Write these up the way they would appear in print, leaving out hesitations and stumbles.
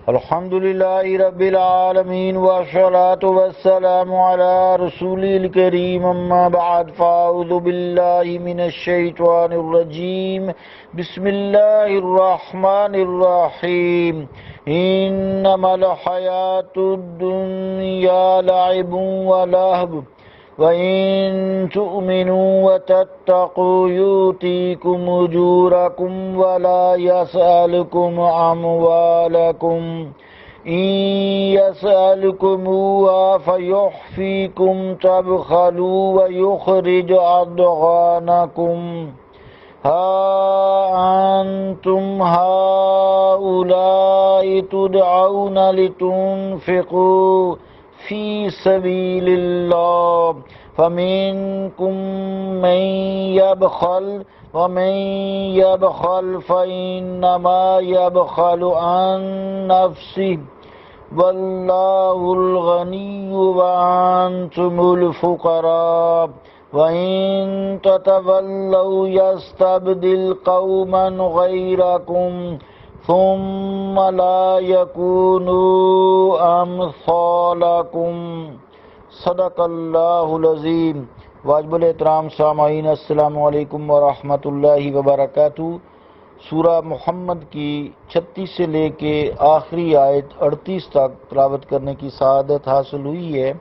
الحمد لله رب العالمين والصلاة والسلام على رسوله الكريم أما بعد فأعوذ بالله من الشيطان الرجيم بسم الله الرحمن الرحيم إنما الحياة الدنيا لعب ولهو وَإِن تُؤْمِنُوا وَتَتَّقُوا يُؤْتِكُمْ أُجُورَكُمْ وَلَا يَسْأَلْكُمْ أَمْوَالَكُمْ إِن يَسْأَلْكُمُوهَا فَيُحْفِكُمْ تَبْخَلُوا وَيُخْرِجْ أَضْغَانَكُمْ ها أنتم هؤلاء تدعون لتنفقوا في سبيل الله فمنكم من يبخل ومن يبخل فإنما يبخل عن نفسه والله الغني وأنتم الفقراء وَإِن تَتَوَلَّوْا يَسْتَبْدِلْ قَوْمًا غَيْرَكُمْ ثُمَّ لَا يَكُونُوا أَمْثَالَكُمْ صدق اللہ العظیم۔ واجب الاحترام سامعین، السلام علیکم ورحمۃ اللہ وبرکاتہ۔ سورہ محمد کی 36 سے لے کے آخری آیت 38 تک تلاوت کرنے کی سعادت حاصل ہوئی ہے۔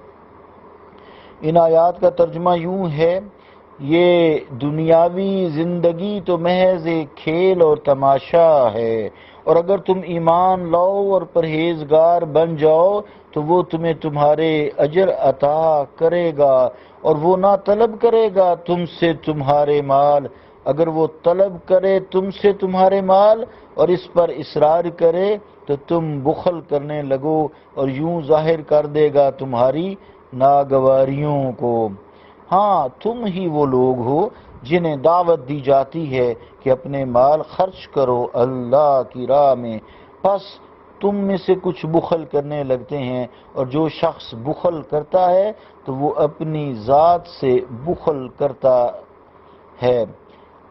ان آیات کا ترجمہ یوں ہے: یہ دنیاوی زندگی تو محض ایک کھیل اور تماشا ہے، اور اگر تم ایمان لاؤ اور پرہیزگار بن جاؤ تو وہ تمہیں تمہارے اجر عطا کرے گا، اور وہ نہ طلب کرے گا تم سے تمہارے مال۔ اگر وہ طلب کرے تم سے تمہارے مال اور اس پر اصرار کرے تو تم بخل کرنے لگو، اور یوں ظاہر کر دے گا تمہاری ناگواریوں کو۔ ہاں، تم ہی وہ لوگ ہو جنہیں دعوت دی جاتی ہے کہ اپنے مال خرچ کرو اللہ کی راہ میں، پس تم میں سے کچھ بخل کرنے لگتے ہیں، اور جو شخص بخل کرتا ہے تو وہ اپنی ذات سے بخل کرتا ہے،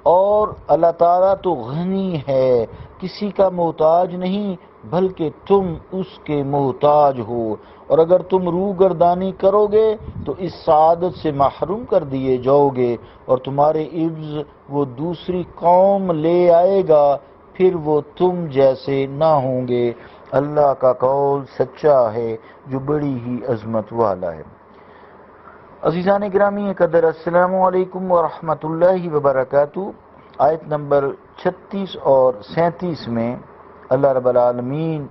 اور اللہ تعالیٰ تو غنی ہے، کسی کا محتاج نہیں بلکہ تم اس کے محتاج ہو، اور اگر تم روگردانی کرو گے تو اس سعادت سے محروم کر دیے جاؤ گے، اور تمہارے عوض وہ دوسری قوم لے آئے گا، پھر وہ تم جیسے نہ ہوں گے۔ اللہ کا قول سچا ہے جو بڑی ہی عظمت والا ہے۔ عزیزان گرامی قدر، السلام علیکم ورحمۃ اللہ وبرکاتہ۔ آیت نمبر 36 اور 37 میں اللہ رب العالمین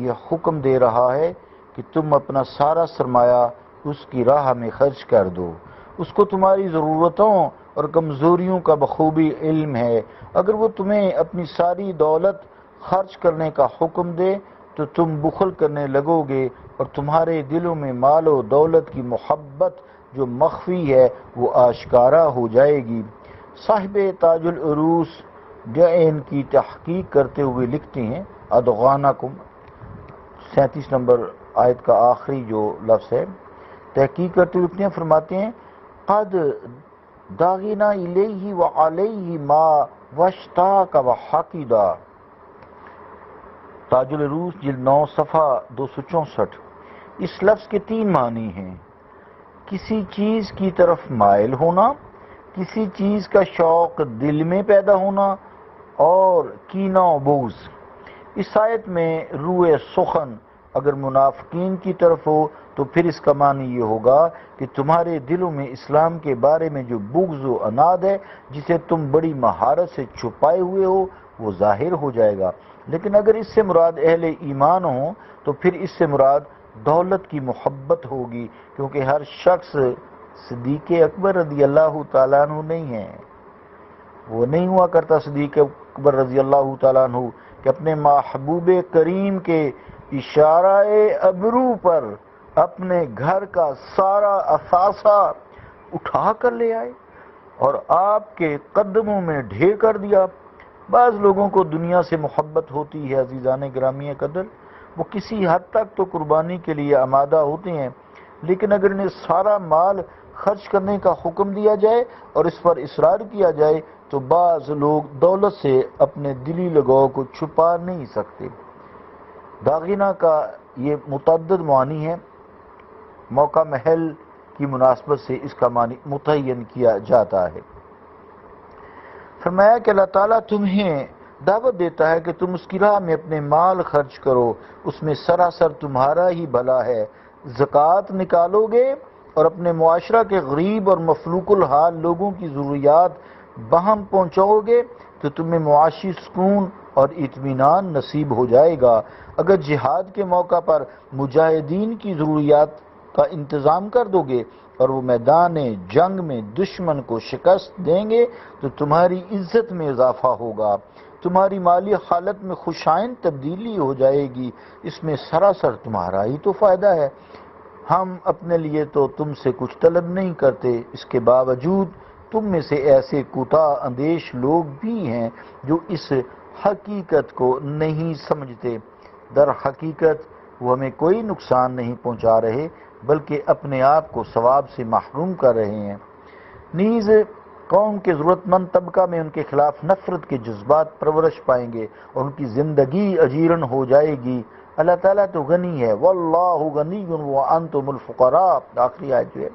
یہ حکم دے رہا ہے کہ تم اپنا سارا سرمایہ اس کی راہ میں خرچ کر دو۔ اس کو تمہاری ضرورتوں اور کمزوریوں کا بخوبی علم ہے۔ اگر وہ تمہیں اپنی ساری دولت خرچ کرنے کا حکم دے تو تم بخل کرنے لگو گے، اور تمہارے دلوں میں مال و دولت کی محبت جو مخفی ہے وہ آشکارا ہو جائے گی۔ صاحب تاج العروس ڈعین کی تحقیق کرتے ہوئے لکھتے ہیں ادغانکم، 37 نمبر آیت کا آخری جو لفظ ہے، تحقیق کرتے ہوئے لکھتے ہیں، فرماتے ہیں قد داغنا الیہ وعلیہ ما واشتاق وحقدا۔ تاج العروس جلد 9 صفحہ 264۔ اس لفظ کے 3 معنی ہیں: کسی چیز کی طرف مائل ہونا، کسی چیز کا شوق دل میں پیدا ہونا، اور کینہ و بغض۔ اس آیت میں روح سخن اگر منافقین کی طرف ہو تو پھر اس کا معنی یہ ہوگا کہ تمہارے دلوں میں اسلام کے بارے میں جو بغض و عناد ہے جسے تم بڑی مہارت سے چھپائے ہوئے ہو وہ ظاہر ہو جائے گا۔ لیکن اگر اس سے مراد اہل ایمان ہوں تو پھر اس سے مراد دولت کی محبت ہوگی، کیونکہ ہر شخص صدیق اکبر رضی اللہ تعالیٰ عنہ نہیں ہے۔ وہ نہیں ہوا کرتا صدیق اکبر رضی اللہ تعالیٰ عنہ کہ اپنے محبوب کریم کے اشارہ ابرو پر اپنے گھر کا سارا اثاثہ اٹھا کر لے آئے اور آپ کے قدموں میں ڈھیر کر دیا۔ بعض لوگوں کو دنیا سے محبت ہوتی ہے عزیزان گرامی قدر، وہ کسی حد تک تو قربانی کے لیے آمادہ ہوتے ہیں، لیکن اگر انہیں سارا مال خرچ کرنے کا حکم دیا جائے اور اس پر اصرار کیا جائے تو بعض لوگ دولت سے اپنے دلی لگاؤ کو چھپا نہیں سکتے۔ داغینہ کا یہ متعدد معنی ہے، موقع محل کی مناسبت سے اس کا معنی متعین کیا جاتا ہے۔ فرمایا کہ اللہ تعالیٰ تمہیں دعوت دیتا ہے کہ تم اس کی راہ میں اپنے مال خرچ کرو، اس میں سراسر تمہارا ہی بھلا ہے۔ زکوٰۃ نکالو گے اور اپنے معاشرہ کے غریب اور مفلوق الحال لوگوں کی ضروریات بہم پہنچاؤ گے تو تمہیں معاشی سکون اور اطمینان نصیب ہو جائے گا۔ اگر جہاد کے موقع پر مجاہدین کی ضروریات کا انتظام کر دو گے اور وہ میدان جنگ میں دشمن کو شکست دیں گے تو تمہاری عزت میں اضافہ ہوگا، تمہاری مالی حالت میں خوشائن تبدیلی ہو جائے گی، اس میں سراسر تمہارا ہی تو فائدہ ہے۔ ہم اپنے لیے تو تم سے کچھ طلب نہیں کرتے، اس کے باوجود تم میں سے ایسے کوتاہ اندیش لوگ بھی ہیں جو اس حقیقت کو نہیں سمجھتے۔ در حقیقت وہ ہمیں کوئی نقصان نہیں پہنچا رہے بلکہ اپنے آپ کو ثواب سے محروم کر رہے ہیں۔ نیز قوم کے ضرورت مند طبقہ میں ان کے خلاف نفرت کے جذبات پرورش پائیں گے اور ان کی زندگی اجیرن ہو جائے گی۔ اللہ تعالیٰ تو غنی ہے، واللہ غنی وانتم الفقراء، آخری آیت جو ہے،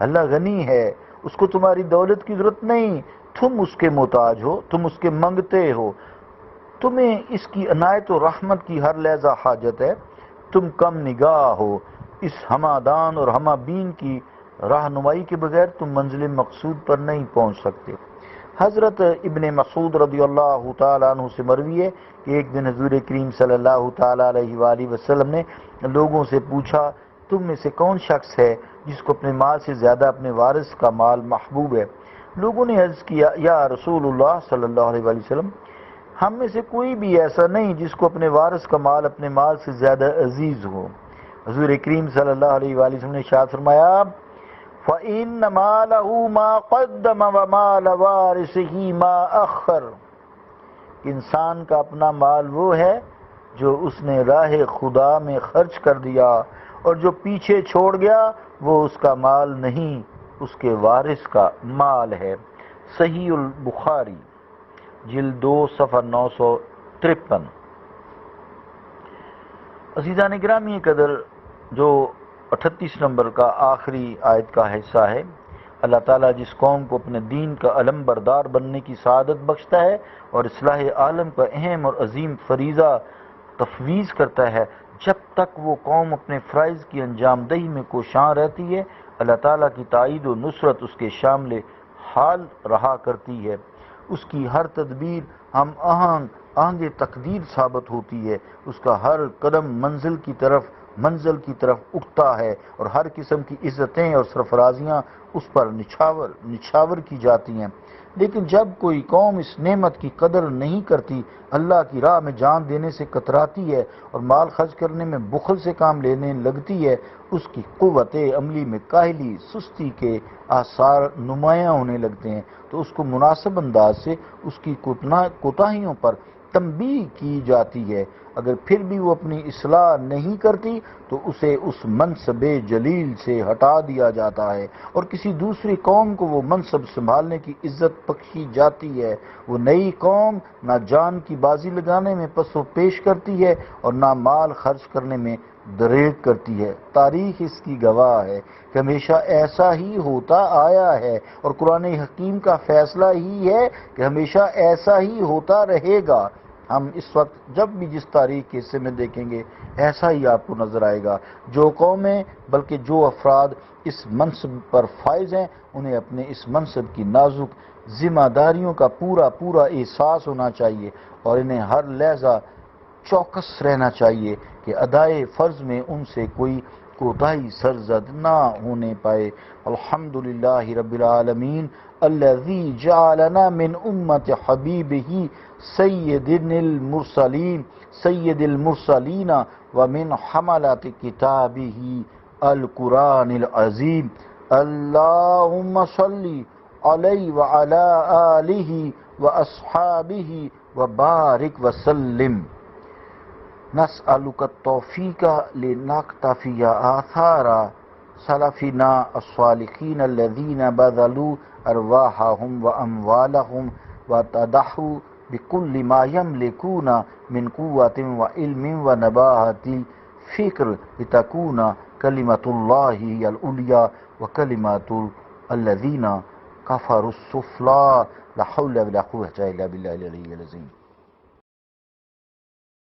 اللہ غنی ہے، اس کو تمہاری دولت کی ضرورت نہیں، تم اس کے محتاج ہو، تم اس کے منگتے ہو، تمہیں اس کی عنایت و رحمت کی ہر لحظہ حاجت ہے، تم کم نگاہ ہو، اس ہمادان اور ہمابین کی رہنمائی کے بغیر تم منزل مقصود پر نہیں پہنچ سکتے۔ حضرت ابن مسعود رضی اللہ تعالیٰ عنہ سے مروی ہے کہ ایک دن حضور کریم صلی اللہ تعالیٰ علیہ وآلہ وسلم نے لوگوں سے پوچھا، تم میں سے کون شخص ہے جس کو اپنے مال سے زیادہ اپنے وارث کا مال محبوب ہے؟ لوگوں نے عرض کیا، یا رسول اللہ صلی اللہ علیہ وآلہ وسلم، ہم میں سے کوئی بھی ایسا نہیں جس کو اپنے وارث کا مال اپنے مال سے زیادہ عزیز ہو۔ حضور کریم صلی اللہ علیہ وآلہ وسلم نے ارشاد فرمایا، فَإِنَّ مَالَهُ مَا قَدَّمَ وَمَالَ وَارِثِهِ مَا أَخَّرَ، انسان کا اپنا مال وہ ہے جو اس نے راہ خدا میں خرچ کر دیا، اور جو پیچھے چھوڑ گیا وہ اس کا مال نہیں، اس کے وارث کا مال ہے۔ صحیح البخاری جلد 2 صفحہ 953۔ عزیزان گرامی قدر، جو 38 نمبر کا آخری آیت کا حصہ ہے، اللہ تعالیٰ جس قوم کو اپنے دین کا علم بردار بننے کی سعادت بخشتا ہے اور اصلاح عالم کا اہم اور عظیم فریضہ تفویض کرتا ہے، جب تک وہ قوم اپنے فرائض کی انجام دہی میں کوشاں رہتی ہے، اللہ تعالیٰ کی تائید و نصرت اس کے شامل حال رہا کرتی ہے۔ اس کی ہر تدبیر ہم آہنگ تقدیر ثابت ہوتی ہے، اس کا ہر قدم منزل کی طرف اٹھتا ہے اور ہر قسم کی عزتیں اور سرفرازیاں اس پر نچھاور کی جاتی ہیں۔ لیکن جب کوئی قوم اس نعمت کی قدر نہیں کرتی، اللہ کی راہ میں جان دینے سے کتراتی ہے اور مال خرچ کرنے میں بخل سے کام لینے لگتی ہے، اس کی قوت عملی میں کاہلی، سستی کے آثار نمایاں ہونے لگتے ہیں، تو اس کو مناسب انداز سے اس کی کوتاہیوں پر تنبیہ کی جاتی ہے۔ اگر پھر بھی وہ اپنی اصلاح نہیں کرتی تو اسے اس منصب جلیل سے ہٹا دیا جاتا ہے اور کسی دوسری قوم کو وہ منصب سنبھالنے کی عزت بخشی جاتی ہے۔ وہ نئی قوم نہ جان کی بازی لگانے میں پس و پیش کرتی ہے اور نہ مال خرچ کرنے میں دریغ کرتی ہے۔ تاریخ اس کی گواہ ہے کہ ہمیشہ ایسا ہی ہوتا آیا ہے اور قرآن حکیم کا فیصلہ ہی ہے کہ ہمیشہ ایسا ہی ہوتا رہے گا۔ ہم اس وقت جب بھی جس تاریخ کے حصے میں دیکھیں گے ایسا ہی آپ کو نظر آئے گا۔ جو قومیں بلکہ جو افراد اس منصب پر فائز ہیں، انہیں اپنے اس منصب کی نازک ذمہ داریوں کا پورا احساس ہونا چاہیے اور انہیں ہر لحظہ چوکس رہنا چاہیے کہ ادائے فرض میں ان سے کوئی کوتاہی سرزد نہ ہونے پائے۔ الحمدللہ رب العالمین الذی جعلنا من امت حبیبہ سید المرسلین ومن حملات کتابہ القرآن العظیم۔ اللہم صلی علیہ وعلی آلہ واصحابہ وبارک وسلم۔ نسألک التوفیق لنقتفی آثار سلفنا الصالحین الذین بذلوا ارواحهم واموالهم وتضحوا بكل ما يملكون من قوة وعلم ونباهة فكر لتكون كلمة الله هي العليا وكلمة الذين كفروا السفلى لا حول ولا قوة إلا بالله العلي العظيم.